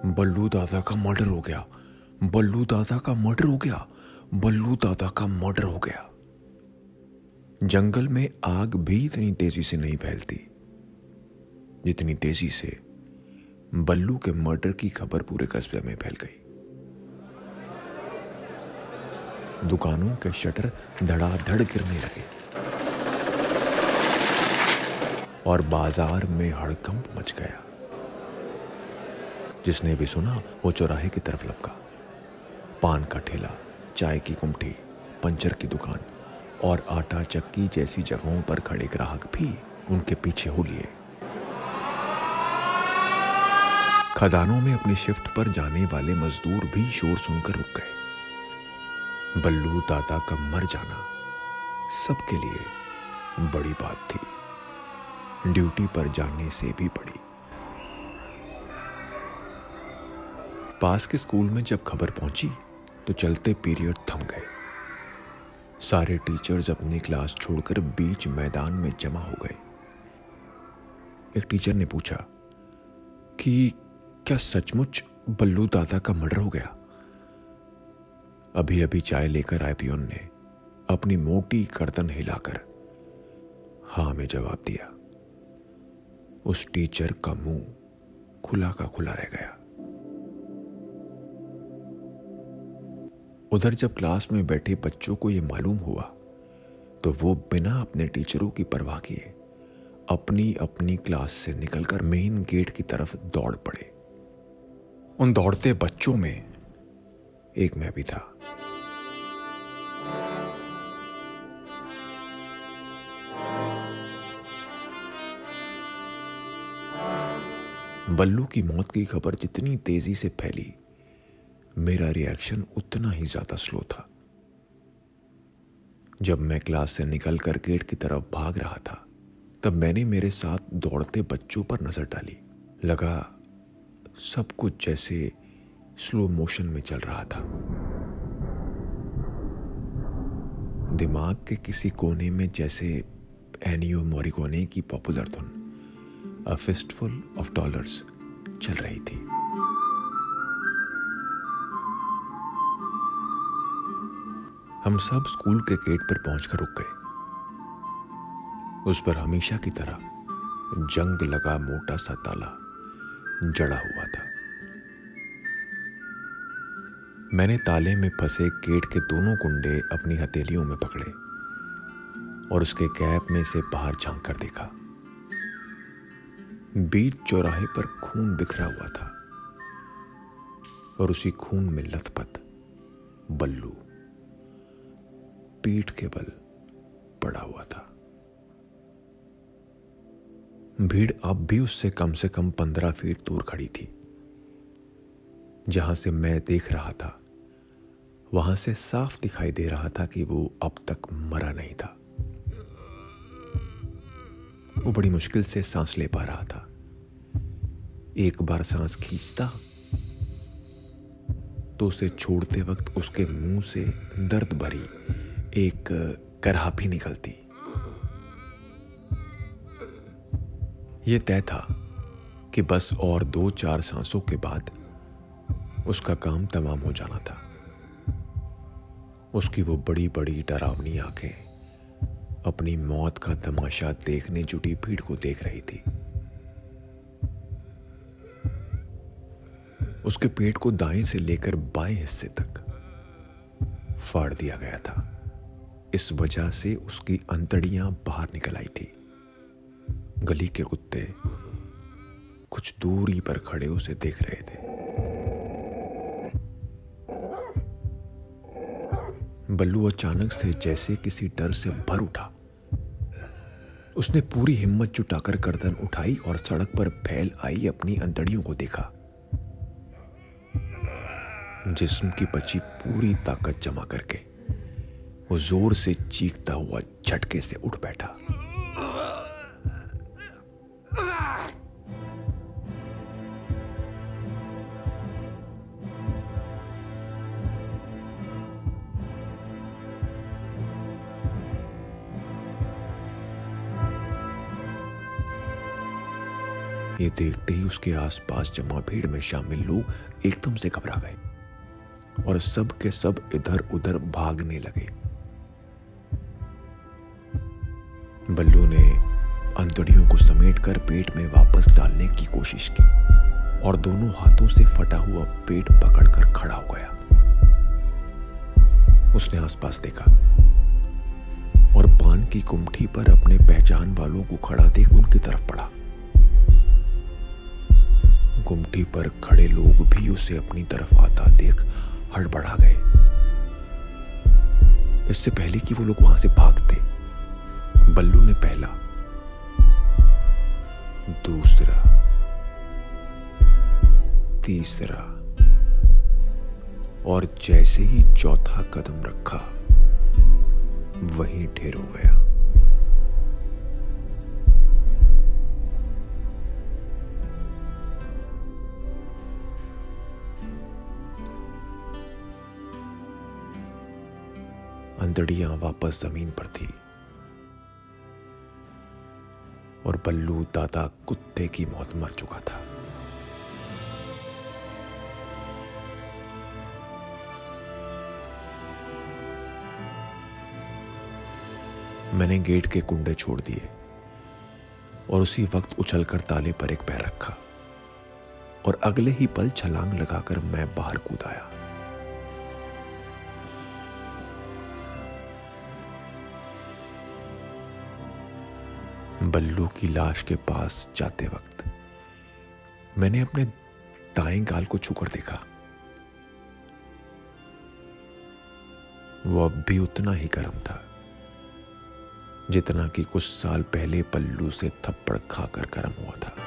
बल्लू दादा का मर्डर हो गया, बल्लू दादा का मर्डर हो गया, बल्लू दादा का मर्डर हो गया। जंगल में आग भी इतनी तेजी से नहीं फैलती जितनी तेजी से बल्लू के मर्डर की खबर पूरे कस्बे में फैल गई। दुकानों के शटर धड़ाधड़ गिरने लगे और बाजार में हड़कंप मच गया। जिसने भी सुना वो चौराहे की तरफ लपका। पान का ठेला, चाय की गुमटी, पंचर की दुकान और आटा चक्की जैसी जगहों पर खड़े ग्राहक भी उनके पीछे हो लिए। खदानों में अपनी शिफ्ट पर जाने वाले मजदूर भी शोर सुनकर रुक गए। बल्लू दादा का मर जाना सबके लिए बड़ी बात थी, ड्यूटी पर जाने से भी बड़ी। पास के स्कूल में जब खबर पहुंची तो चलते पीरियड थम गए। सारे टीचर्स अपनी क्लास छोड़कर बीच मैदान में जमा हो गए। एक टीचर ने पूछा कि क्या सचमुच बल्लू दादा का मर्डर हो गया? अभी अभी चाय लेकर आए पियोन ने अपनी मोटी गर्दन हिलाकर हाँ में जवाब दिया। उस टीचर का मुंह खुला का खुला रह गया। उधर जब क्लास में बैठे बच्चों को यह मालूम हुआ तो वो बिना अपने टीचरों की परवाह किए अपनी अपनी क्लास से निकलकर मेन गेट की तरफ दौड़ पड़े। उन दौड़ते बच्चों में एक मैं भी था। बल्लू की मौत की खबर जितनी तेजी से फैली, मेरा रिएक्शन उतना ही ज्यादा स्लो था। जब मैं क्लास से निकलकर गेट की तरफ भाग रहा था तब मैंने मेरे साथ दौड़ते बच्चों पर नजर डाली। लगा सब कुछ जैसे स्लो मोशन में चल रहा था। दिमाग के किसी कोने में जैसे एनियो मोरिकोने की पॉपुलर धुन अ फिस्टफुल ऑफ डॉलर्स चल रही थी। हम सब स्कूल के गेट पर पहुंचकर रुक गए। उस पर हमेशा की तरह जंग लगा मोटा सा ताला जड़ा हुआ था। मैंने ताले में फंसे गेट के दोनों कुंडे अपनी हथेलियों में पकड़े और उसके कैप में से बाहर झांक कर देखा। बीच चौराहे पर खून बिखरा हुआ था और उसी खून में लथपथ बल्लू पीठ के बल पड़ा हुआ था। भीड़ अब भी उससे कम से कम 15 फीट दूर खड़ी थी। जहां से मैं देख रहा था वहां से साफ दिखाई दे रहा था कि वो अब तक मरा नहीं था। वो बड़ी मुश्किल से सांस ले पा रहा था। एक बार सांस खींचता तो उसे छोड़ते वक्त उसके मुंह से दर्द भरी एक कराहती निकलती। यह तय था कि बस और 2-4 सांसों के बाद उसका काम तमाम हो जाना था। उसकी वो बड़ी बड़ी डरावनी आंखें अपनी मौत का तमाशा देखने जुटी भीड़ को देख रही थी। उसके पेट को दाएं से लेकर बाएं हिस्से तक फाड़ दिया गया था। इस वजह से उसकी अंतड़ियां बाहर निकल आई थी। गली के कुत्ते कुछ दूरी पर खड़े उसे देख रहे थे। बल्लू अचानक से जैसे किसी डर से भर उठा। उसने पूरी हिम्मत जुटाकर गर्दन उठाई और सड़क पर फैल आई अपनी अंतड़ियों को देखा। जिस्म की बची पूरी ताकत जमा करके वो जोर से चीखता हुआ झटके से उठ बैठा। ये देखते ही उसके आसपास जमा भीड़ में शामिल लोग एकदम से घबरा गए और सब के सब इधर उधर भागने लगे। बल्लू ने अंतड़ियों को समेटकर पेट में वापस डालने की कोशिश की और दोनों हाथों से फटा हुआ पेट पकड़कर खड़ा हो गया। उसने आसपास देखा और पान की कुमठी पर अपने पहचान वालों को खड़ा देख उनकी तरफ बढ़ा। गुमटी पर खड़े लोग भी उसे अपनी तरफ आता देख हड़बड़ा गए। इससे पहले कि वो लोग वहां से भागते, बल्लू ने पहला, दूसरा, तीसरा और जैसे ही चौथा कदम रखा वहीं ढेर हो गया। अंतड़ियां वापस जमीन पर थी और बल्लू दादा कुत्ते की मौत मर चुका था। मैंने गेट के कुंडे छोड़ दिए और उसी वक्त उछलकर ताले पर एक पैर रखा और अगले ही पल छलांग लगाकर मैं बाहर कूद आया। बल्लू की लाश के पास जाते वक्त मैंने अपने दाएं गाल को छूकर देखा। वो अब भी उतना ही गर्म था जितना कि कुछ साल पहले बल्लू से थप्पड़ खाकर गर्म हुआ था।